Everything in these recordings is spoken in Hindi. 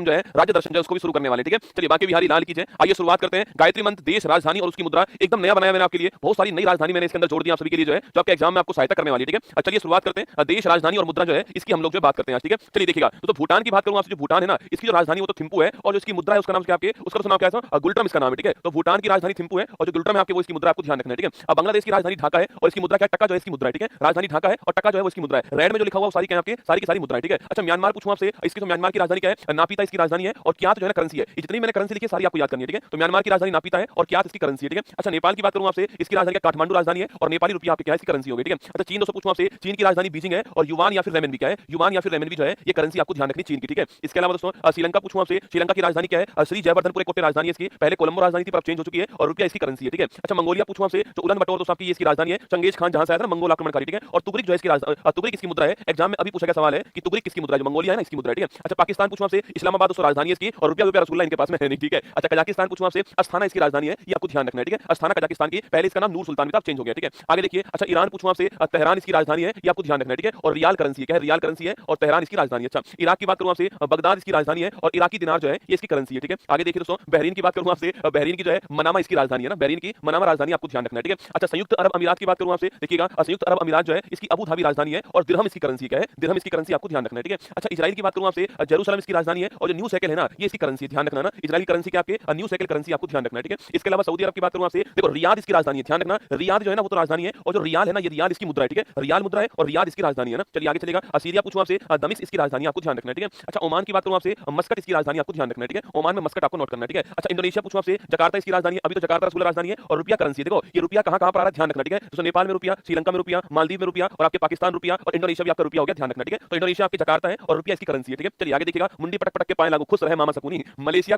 जो है राज्य दर्शन जो है उसको भी शुरू करने वाले, ठीक है। चलिए बाकी बिहारी लाल कीजिए। आइए शुरुआत करते हैं। गायत्री मंत्र, देश, राजधानी और उसकी मुद्रा एकदम नया बनाया मैंने आपके लिए। बहुत सारी नई राजधानी मैंने इसके अंदर जोड़ दी आप सभी के लिए जो है, जो आपके एग्जाम में आपको सहायता करने वाली है, ठीक है। चलिए शुरुआत करते हैं। देश, राजधानी और मुद्रा जो है इसकी हम लोग जो बात करते हैं, ठीक है। चलिए देखिएगा, तो भूटान की बात करूं आपसे, जो भूटान है ना, इसकी जो राजधानी वो तो थिम्पू है, और जो इसकी मुद्रा है उसका नाम क्या आपके, उसका नाम क्या है, गुलट्रम इसका नाम है, ठीक है। तो भूटान की राजधानी थिम्पू है और जो गुलट्रम है आपके वो इसकी मुद्रा आपको ध्यान रखना है, ठीक है। अब बांग्लादेश की राजधानी ढाका है और इसकी मुद्रा क्या, टका जो है इसकी मुद्रा है, ठीक है। राजधानी ढाका है और टका जो है वो इसकी मुद्रा है। रेड में जो लिखा हुआ वो सारी क्या आपके, सारी की सारी मुद्रा है, ठीक है। अच्छा म्यांमार पूछूं आपसे, इसकी तो म्यांमार की राजधानी क्या है, नापीता इसकी राजधानी है, और क्या जो है ना करेंसी है। जितनी मैंने करेंसी लिखी है सारी आपको याद करनी है, ठीक है। तो म्यांमार की राजधानी नापीता है और क्या इसकी करेंसी है, ठीक है। अच्छा नेपाल की बात करूं आपसे, इसकी राजधानी काठमांडू राजधानी है और नेपाली रुपया आपकी क्या इसकी करेंसी होगी, ठीक है। अच्छा चीन दोस्तों पूछूं आपसे, चीन की राजधानी बीजिंग है और युवान या फिर रेमनबी क्या है, युवान या फिर रेमनबी जो है ये करेंसी आपको ध्यान रखनी चीन की, ठीक है। इसके अलावा दोस्तों श्रीलंका पूछूं आपसे, श्रीलंका की राजधानी क्या है, श्री जयवर्धनपुर कोटे राजधानी है इसकी, पहले कोलंबो राजधानी थी पर अब चेंज हो चुकी है और रुपया इसकी करेंसी है, ठीक है। अच्छा मंगोलिया पूछूं आपसे, जो उलन बटोर दोस्तों आपकी इसकी राजधानी है, चंगेज खान जहां से आया था मंगोल आक्रमणकारी, ठीक है। और तुगरिक जो है इसकी तुगरिक किसकी मुद्रा है, एग्जाम में अभी पूछा गया सवाल है कि तुगरिक किसकी मुद्रा है, जो मंगोलिया है ना इसकी मुद्रा है, ठीक है। अच्छा पाकिस्तान पूछूं आपसे, इस्लामाबाद दोस्तों राजधानी है इसकी और रुपया रसगुल्ला इनके पास में है नहीं, ठीक है। अच्छा कजाकिस्तान पूछूं आपसे, अस्थाना इसकी राजधानी है, ये आपको ध्यान रखना है, ठीक है। अस्थाना कजाकिस्तान की, पहले इसका नाम नूर सुल्तान था, चेंज हो गया, ठीक है। आगे देखिए, अच्छा ईरान पूछूं आपसे, तेहरान इसकी राजधानी है, ये आपको ध्यान रखना है, ठीक है। और रियाल करेंसी है, क्या है, रियाल करेंसी है और तेहरान इसकी राजधानी है। अच्छा इराक की बात करूं आपसे, बगदाद इसकी राजधानी है और इराकी दिनार जो है ये इसकी करेंसी है, ठीक है। आगे देखिए दोस्तों, बहरीन की बात करूं आपसे, बहरीन की जो है मनामा इसकी राजधानी है ना, बहरीन की मनामा राजधानी आपको ध्यान रखना है, ठीक है। अच्छा संयुक्त अरब अमीरात की बात करूं आपसे, देखिएगा संयुक्त अरब अमीरात जो है इसकी अबू धाबी राजधानी है और दिरहम इसकी करेंसी क्या है, दिरहम इसकी करेंसी आपको ध्यान रखना है, ठीक है। अच्छा इजराइल की बात करूं आपसे, जेरूसलम इसकी राजधानी है और जो न्यू शेकेल है ना ये इसकी करेंसी ध्यान रखना ना, इजरायली करेंसी के आपके न्यू शेकेल करेंसी आपको ध्यान रखना है, ठीक है। इसके अलावा सऊदी अरब की बात करूं आपसे, देखो रियाद इसकी राजधानी है, ध्यान रखना रियाद जो है ना वो तो राजधानी है और जो रियाल है ना ये रियाल इसकी मुद्रा है, ठीक है। रियाल मुद्रा है और रियाद इसकी राजधानी है ना। चलिए आगे चलेगा, सीरिया पूछूं आपसे, दमिश्क इसकी राजधानी आपको ध्यान रखना है, ठीक है। अच्छा ओमान की बात करूं आपसे, मस्कट इसकी राजधानी आपको ध्यान रखना है, ठीक है। ओमान में मस्कट आपको नोट करना है, ठीक है। अच्छा इंडोनेशिया पूछूं आपसे, जकार्ता इसकी राजधानी है, अभी तो जकार्ता रसूल राजधानी है और रुपया करेंसी है, देखो ये रुपया कहां कहां पर आ रहा है ध्यान रखना, ठीक है। तो नेपाल में रुपया, श्रीलंका में रुपया, मालदीव में रुपया और आपके पाकिस्तान रुपया और इंडोनेशिया भी आपका रुपया हो गया, ध्यान रखना, ठीक है। तो इंडोनेशिया आपकी जकार्ता है और रुपया इसकी करेंसी है, ठीक है। चलिए आगे देखिएगा, मुंडी पटक पटक के पाए लागू खुश रहे मामा सकुनी, मलेशिया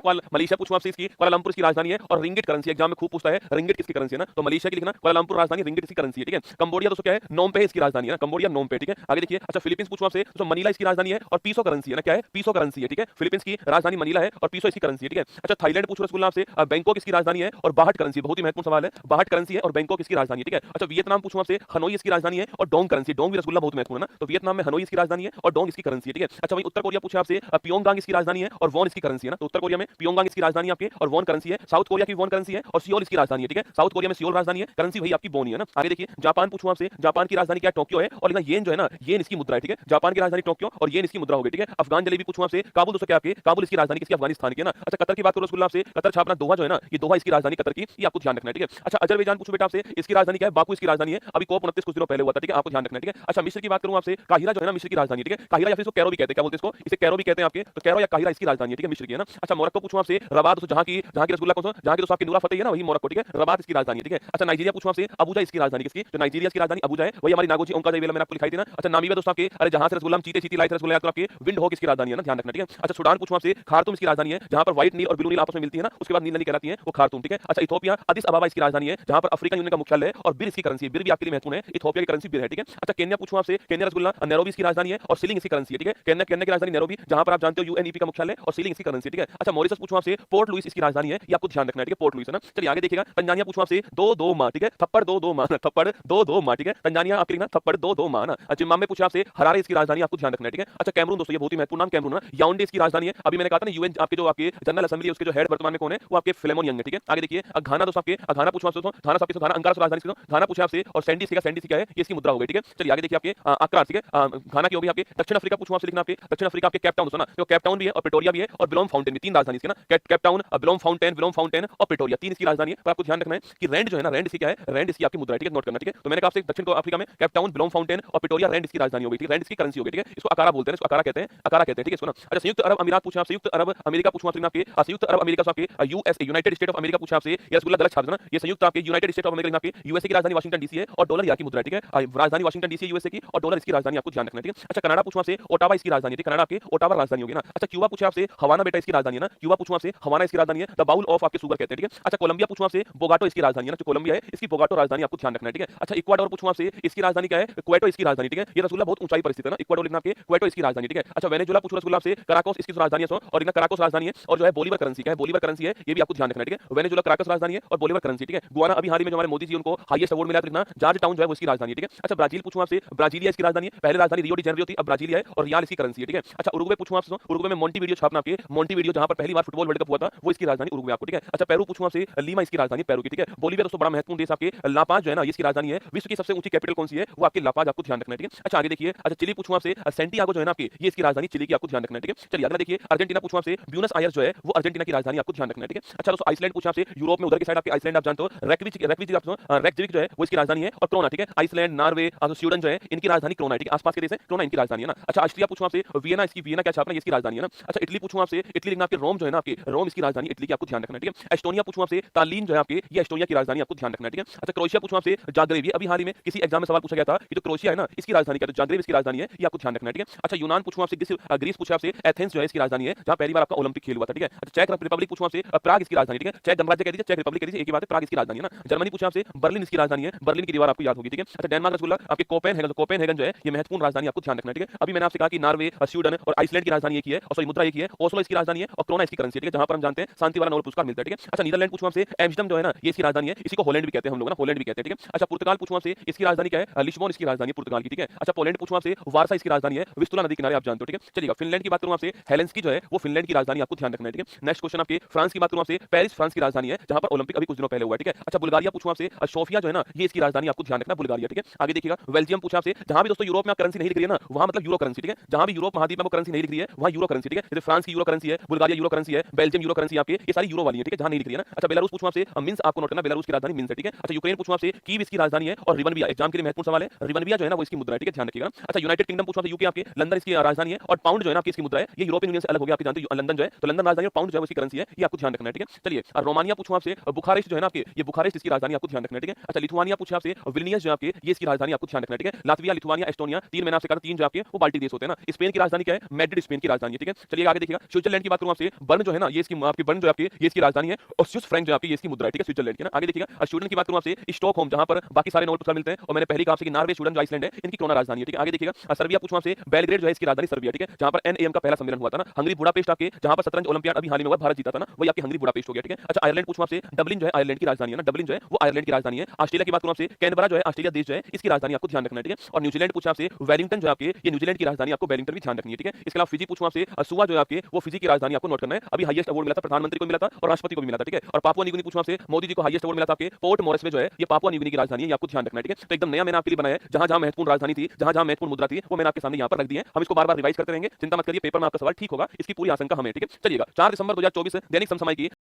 पूछूं आपसे, इसकी कुआलालंपुर इसकी राजधानी है और रिंगिट करेंसी, एग्जाम में खूब पूछता है रिंगिट किसकी करेंसी है ना, तो मलेशिया की लिखना कुआलालंपुर राजधानी रिंगिट इसकी करेंसी है, ठीक है। कंबोडिया दोस्तों क्या है, नोम पे इसकी राजधानी है ना, कंबोडिया नोम पे, ठीक है। आगे देखिए, अच्छा फिलीपींस पूछूं आपसे, तो मनीला इसकी राजधानी है और पीसो करेंसी है ना, क्या है पीसो करेंसी है, ठीक है। फिलीपींस की राजधानी मनीला है और पीसो इसकी करेंसी है, ठीक है। अच्छा थाईलैंड पूछो रसगुल्ला आपसे, बैंकॉक इसकी राजधानी है और बाहट करेंसी, बहुत ही महत्वपूर्ण सवाल है, बाहट करेंसी है और बैंकॉक इसकी राजधानी है, ठीक है। अच्छा वियतनाम पूछूं आपसे, हनोई इसकी राजधानी है और डोंग करेंसी, डोंग भी रसगुल्ला बहुत महत्वपूर्ण है ना, तो वियतनाम में हनोई इसकी राजधानी है और डोंग इसकी करेंसी है, ठीक है। अच्छा वही उत्तर कोरिया पूछा आपसे, प्योंगयांग इसकी राजधानी है और वॉन इसकी करेंसी है ना, तो उत्तर कोरिया में प्योंगयांग इसकी राजधानी आपकी और वॉन करेंसी है। साउथ कोरिया की वॉन करेंसी है और सियोल इसकी राजधानी है, ठीक है। साउथ कोरिया में सियोल राजधानी है, करेंसी वही आपकी वॉन ही है ना। आगे देखिए, जापान पूछूं आपसे, जापान की राजधानी क्या टोक्यो है और येन जो है ना येन इसकी मुद्रा है, ठीक है। जापान की राजधानी टोक्यो और येन इसकी मुद्रा होगी, ठीक है। अफगान जलेबी पूछूं आपसे, काबुल दोस्तों क्या आपके, काबुल इसकी राजधानी किसकी, अफगानिस्तान की है ना। अच्छा कतर की बात करो रसगुल्ला आपसे, कतर छापना दोहा जो है ना ये दोहा इसकी राजधानी कतर की, ये आपको ध्यान रखना है, ठीक है। अच्छा अजरबैजान पूछो बेटा आपसे, इसकी राजधानी क्या है, बाकू इसकी राजधानी है, अभी कोप 29 कुछ दिनों पहले हुआ था, ठीक है, आपको ध्यान रखना है, ठीक है। अच्छा मिस्र की बात करूं आपसे, काहिरा जो है ना मिस्र की राजधानी, ठीक है। काहिरा या फिर इसको कैरो भी कहते हैं, क्या बोलते हैं इसको, इसे कैरो भी कहते हैं आपके, तो कैरो या काहिरा इसकी राजधानी है, ठीक है, मिस्र की है ना। अच्छा मोरक्को पूछूं आपसे, रबात जहां की रसगुल्ला कौन सा, जहां की दोस्तों आपकी नूरा फतेह है ना वही मोरक्को, ठीक है, रबात इसकी राजधानी है, ठीक है। अच्छा नाइजीरिया पूछूं आपसे, अबुजा इसकी राजधानी किसकी, तो नाइजीरिया की राजधानी अबुजा है, वही हमारी नागोजी ओंका वेला मैंने आपको लिखाई थी ना। अच्छा नामीबिया दोस्तों आपके, अरे जहां से रसगुल्ला हम चीते चीती लाए थे रसगुल्ला याद करो आपके, विंड होक इसकी राजधानी है ना, ध्यान रखना, ठीक है। अच्छा सूडान पूछूं आपसे, खार्तूम इसकी राजधानी है, जहां पर व्हाइट नील और ब्लू नील आपस में मिलती है ना, उसके बाद नील नदी कहलाती है वो खार्तूम, ठीक है। अच्छा इथोपिया अदिस अबाबा इसकी राजधानी है, जहां पर अफ्रीकन यूनियन का मुख्यालय है और बिर इसकी करेंसी है, बिर भी आपके लिए महत्वपूर्ण है, इथोपिया की करेंसी बिर है, ठीक है। अच्छा केन्या पूछूं आपसे, केन्या रसगुल्ला नैरोबी इसकी राजधानी है और सीलिंग इसकी करेंसी है, ठीक है। केन्या केन्या की राजधानी नैरोबी, जहां पर आप जानते हो यूएनईपी का मुख्यालय और सीलिंग इसकी करेंसी है, ठीक है। अच्छा मॉरिशस पूछूं आपसे, पोर्ट लुइस इसकी राजधानी है, ये आपको ध्यान रखना है, ठीक है, पोर्ट लुइस है ना। चलिए आगे देखिएगा, तंजानिया पूछूं आपसे, दो दो माह, ठीक है, थप्पड़ दो दो माह, थप्पड़ दो दो माह, ठीक है। तंजानिया आपके लिए ना थप्पड़ दो दो माह ना। जिम्बाब्वे पूछा आपसे, हरारे इसकी राजधानी आपको ध्यान रखना है, ठीक है। अच्छा कैमरून दोस्तों ये बहुत ही महत्वपूर्ण नाम कैमरून ना, याओंडे इसकी राजधानी है, अभी मैंने कहा था ना यूएन आपके जो आपके जनरल असेंबली उसके जो हेड वर्तमान में कौन है वो आपके फिलेमोन यंग है, ठीक है। आगे देखिए घाना दोस्तों आपके, घाना पूछा आपसे, घाना आपके घाना अंकारा राजधानी घाना पूछा आपसे और सैंडी सी क्या है ये इसकी मुद्रा हो गई, ठीक है। चलिए आगे देखिए आपके अक्रा, ठीक है, घाना की होगी आपके। दक्षिण अफ्रीका पूछूं आपसे, लिखना आपके दक्षिण अफ्रीका आपके केप टाउन दोस्तों ना, तो केप टाउन भी है और प्रिटोरिया भी है और बिलोम फाउंटेन भी, तीन राजधानी इसकी ना, केप टाउन बिलोम फाउंटेन और प्रिटोरिया, तीन इसकी राजधानी है। पर आपको ध्यान रखना है कि रैंड जो है ना, रैंड इसकी क्या है, रैंड इसकी आपकी मुद्रा है, ठीक है, नोट करना, ठीक है। तो मैंने कहा आपसे दक्षिण अफ्रीका में केप टाउन बिलोम फाउंटेन और प्रिटोरिया रैंड इसकी राजधानी हो गई, ठीक है, रैंड इसकी करेंसी हो गई, ठीक है। इसको अकारा बोलते हैं, इसको अकारा कहते हैं, ठीक है, इसको ना। अच्छा संयुक्त अरब अमीरात पूछा आपसे, संयुक्त अरब अमेरिका पूछूं आपसे आपके, संयुक्त अरब अमेरिका से आपके USA United state of America पूछा आपसे, ये रसगुल्ला गलत छाप देना, ये संयुक्त आपके यूनाइटेड स्टेट ऑफ अमेरिका आपके, यूएसए की राजधानी वाशिंगटन डीसी है और डॉलर यहाँ की मुद्रा है, ठीक है, राजधानी वाशिंगटन डीसी यूएसए की और डॉलर इसकी राजधानी आपको ध्यान रखना है, ठीक है। अच्छा कनाडा पूछूं आपसे, ओटावा इसकी राजधानी है, कनाडा आपके ओटावा राजधानी होगी ना। अच्छा क्यूबा पूछा आपसे, हवाना बेटा इसकी राजधानी है ना, क्यूबा पूछूं आपसे, हवाना इसकी राजधानी है, द बाउल ऑफ आपके सुगर कहते हैं, ठीक है। अच्छा कोलंबिया पूछूं आपसे, बोगाटो इसकी राजधानी है ना, जो कोलंबिया है इसकी बोगाटो राजधानी आपको ध्यान रखना है, ठीक है। अच्छा इक्वाडोर पूछूं आपसे, इसकी राजधानी क्या है, क्वेटो इसकी राजधानी, ठीक है, ये रसगुल्ला बहुत ऊंचाई पर स्थित है ना, इक्वाडोर लिखना आपके, क्वेटो इसकी राजधानी, ठीक है। अच्छा वेनेजुएला पूछूं रसगुल्ला आपसे, कराकोस इसकी राजधानी है और इनका कराकोस राजधानी है और जो है बोलीवर करेंसी क्या है, बोलीवर करेंसी है, ये भी आपको ध्यान रखना है, ठीक है। वेनेजुएला कराकोस राजधानी है और बोलीवर करेंसी, ठीक है। गुआना अभी हाल ही में जो हमारे मोदी जी उनको हाईएस्ट अवार्ड मिला था, जॉर्ज टाउन जो है वो इसकी राजधानी है, ठीक है। अच्छा ब्राजील पूछूं आपसे, ब्राजीलिया इसकी राजधानी है, पहले राजधानी रियो डी जेनेरियो थी, अब ब्राजीलिया है और रियाल इसकी करेंसी है, ठीक है। अच्छा उरुग्वे पूछूं आपसे, उरुग्वे में मोंटीवीडियो छापना आपके मोंटीवीडियो जहां पर पहली बार फुटबॉल वर्ल्ड कप हुआ था वो इसकी राजधानी उरुग्वे आपको, ठीक है। अच्छा पेरू पूछूं आपसे, लीमा इसकी राजधानी पेरू की, ठीक है। बोलीविया दोस्तों बड़ा महत्वपूर्ण देश आपके, लापाज जो है ना ये इसकी राजधानी है। विश्व की सबसे ऊंची कैपिटल कौन सी है, वो आपकी लापाज, आपको ध्यान रखना है, ठीक है। अच्छा आगे देखिए, अच्छा चिली पूछूं आपसे, सेंटियागो जो है ना आपकी ये इसकी राजधानी चिली की, आपको ध्यान रखना है, ठीक है। चलिए अगला देखिए, अर्जेंटीना पूछूं आपसे, ब्यूनस आयर्स जो है वो अर्जेंटीना की राजधानी, आपको ध्यान रखना है, ठीक है। अच्छा दोस्तों आइसलैंड पूछा आपसे, यूरोप में उधर की साइड आपके आइसलैंड आप जानते हो, रेकविजिक जो है वो इसकी राजधानी है, और क्रोना, ठीक है। आइसलैंड, नॉर्वे, स्वीडन जो है इनकी राजधानी क्रोना है, ठीक है। आसपास के देश है, क्रोना इनकी राजधानी है ना। अच्छा ऑस्ट्रिया पूछूं आपसे, वियना इसकी, वियना क्या छापना, ये इसकी राजधानी है ना। अच्छा इटली पूछूं आपसे, इटली लिखना आपके रोम जो है ना आपके, रोम इसकी राजधानी इटली की, आपको ध्यान रखना है, ठीक है। एस्टोनिया पूछूं आपसे, तालीन जो है आपके ये एस्टोनिया की राजधानी, आपको ध्यान रखना है, ठीक है। अच्छा क्रोएशिया पूछूं आपसे, जाग्रेब, ये अभी हाल ही में किसी एग्जाम में सवाल पूछा गया था कि जो क्रोएशिया है ना इसकी राजधानी क्या, तो जाग्रेब इसकी राजधानी है, ये आपको ध्यान रखना है, ठीक है। अच्छा यूनान पूछूं आपसे, ग्रीस पूछा आपसे, एथेंस जो है इसकी राजधानी है, जहां पहली बार आपका ओलंपिक खेल हुआ था, ठीक है। अच्छा चेक रिपब्लिक पूछूं आपसे, प्राग इसकी राजधानी, ठीक है। चेक गणराज्य कह दीजिए, चेक रिपब्लिक कह दीजिए, एक ही बात है, प्राग इसकी राजधानी है ना। जर्मनी पूछा आपसे, बर्लिन इसकी राजधानी है, बर्लिन की दीवार आपको याद होगी, ठीक है। अच्छा डेनमार्क रसगुल्ला आपके कोपेनहेगन जो है ये महत्वपूर्ण राजधानी, आपको ध्यान रखना है, ठीक है। अभी मैंने आपसे कहा कि नॉर्वे, स्वीडन और आइसलैंड की राजधानी एक ही है, और सॉरी मुद्रा एक ही है, ओस्लो इसकी राजधानी है, और क्रोना इसकी करेंसी है, ठीक है, जहां पर हम जानते हैं शांति वाला नोबेल पुरस्कार मिलता है, ठीक है। अच्छा नीदरलैंड पूछूं आपसे, एम्स्टर्डम जो है ना ये इसकी राजधानी है, इसी को हॉलैंड भी कहते हैं हम लोग ना, हॉलैंड भी कहते हैं, ठीक है। अच्छा पुर्तगाल पूछूं आपसे, इसकी राजधानी क्या है, लिस्बोन इसकी राजधानी पुर्तगाल की, ठीक है। अच्छा पोलैंड पूछूं आपसे, वारसा इसकी राजधानी है, विस्तुला नदी किनारे आप जानते हो, ठीक है। चलिएगा फिनलैंड की बात करूं आपसे, हेलेंस्की जो है वो फिनलैंड की राजधानी, आपको ध्यान रखना है, ठीक है। नेक्स्ट क्वेश्चन आपके फ्रांस की बात करूं आपसे, पेरिस फ्रांस की राजधानी है, जहां पर ओलंपिक अभी कुछ दिनों पहले हुआ है, ठीक है। अच्छा बुल्गारिया पूछूं आपसे, सोफिया जो है ना ये इसकी राजधानी, आपको ध्यान रखना बुल्गारिया, ठीक है। आगे देखिएगा बेल्जियम पूछा आपसे, जहां भी दोस्तों यूरोप में करेंसी नहीं लिख रही है ना वहां मतलब यूरो करेंसी, ठीक है। जहां भी यूरोप महाद्वीप में वो करेंसी नहीं लिख रही है वहां यूरो करेंसी, ठीक है। जैसे फ्रांस की यूरो करेंसी है, बुल्गारिया यूरो करेंसी है, बेल्जियम यूरो करेंसी आपके, ये सारी यूरो वाली है, ठीक है, जहां नहीं लिख रही है ना। अच्छा बेलारूस पूछूं आपसे, मिन्स आपको नोट करना, बेलारूस की राजधानी मिन्स है, ठीक है। अच्छा यूक्रेन पूछूं आपसे, कीव इसकी राजधानी है, और रिवनविया एग्जाम के लिए महत्वपूर्ण सवाल है, रिवनविया जो है ना वो इसकी मुद्रा है, ठीक है, ध्यान रखिएगा। अच्छा यूनाइटेड किंगडम पूछूं आपसे, यूके आपके, लंदन इसकी राजधानी है, और पाउंड जो है ना आपकी इसकी मुद्रा है, ये यूरोपियन यूनियन से अलग हो गया, आप जानते हो लंदन जो है, तो लंदन राजधानी और पाउंड जो है उसकी करेंसी है, ये आपको ध्यान रखना है, ठीक है। चलिए रोमानिया पूछूं आपसे, बुखारेस्ट जो है ना आपके, ये बुखारेस्ट इसकी राजधानी, आपको ध्यान रखना है, ठीक है। अच्छा लिथुआनिया पूछा आपसे, विल्नियस जो है आपके ये इसकी राजधानी, आपको ध्यान रखना है, ठीक है। लातविया, लिथुआनिया, एस्टोनिया, तीन मैंने आपसे कहा तीन जो आपके वो बाल्टिक देश होते हैं ना। स्पेन की राजधानी क्या है, मैड्रिड स्पेन की राजधानी है, ठीक है। चलिए आगे देखिएगा, स्विट्जरलैंड की बात करूं आपसे, बर्न जो है ना ये इसकी आपकी, बर्न जो आपकी ये इसकी राजधानी है, और स्विस फ्रैंक जो आपकी ये इसकी मुद्रा है, ठीक है, स्विट्जरलैंड की ना। आगे देखिएगा स्वीडन की बात करूं आपसे, स्टॉकहोम जहां पर बाकी सारे नोबेल पुरस्कार मिलते हैं, और मैंने पहली कहा आपसे कि नॉर्वे, स्वीडन जो आइसलैंड है इनकी क्रोना राजधानी है, ठीक है। आगे देखिएगा सर्बिया पूछूं आपसे, बेलग्रेड जो है इसकी राजधानी सर्बिया, ठीक है, जहां पर एनएएम का पहला सम्मेलन हुआ था ना। हंगरी बुडापेस्ट आपके, जहां पर शतरंज ओलंपियाड अभी हाल ही में हुआ, भारत जीता था ना, वही आपकी हंगरी बुडापेस्ट हो गया, ठीक है। अच्छा आयरलैंड पूछूं आपसे, डबलिन जो है आयरलैंड की राजधानी है ना, डबलिन जो है वो आयरलैंड की राजधानी है। ऑस्ट्रेलिया की बात करूं आपसे, कैनबरा जो है ऑस्ट्रेलिया देश जो है इसकी राजधानी, आपको ध्यान रखना है, ठीक है। और न्यूजीलैंड पूछा आपसे, वेलिंगटन जो है आपके ये न्यूजीलैंड की राजधानी, आपको वेलिंगटन भी ध्यान रखनी है, ठीक है। इसके अलावा फिजी पूछूं आपसे, सुवा जो है आपके वो फिजी की राजधानी, आपको नोट करना है, अभी हाईएस्ट अवार्ड मिला था, प्रधानमंत्री को मिला था और राष्ट्रपति को भी मिला था, ठीक है। और पापुआ न्यू गिनी पूछूं आपसे, मोदी जी को हाईएस्ट अवार्ड मिला था आपके पोर्ट मोरेस्बे जो है ये पापुआ न्यू गिनी की राजधानी है, ये आपको ध्यान रखना है, ठीक है। तो एकदम नया मैंने आपके लिए बनाया है, जहां जहां महत्वपूर्ण राजधानी थी, जहां जहां महत्वपूर्ण मुद्रा थी, वो मैंने आपके सामने यहां पर रख दी है। हम इसको बार-बार रिवाइज करते रहेंगे, चिंता मत करिए, पेपर में आपका सवाल ठीक होगा, इसकी पूरी आशंका हमें, ठीक है। चलिएगा 4 दिसंबर 2024 दैनिक समसामयिक की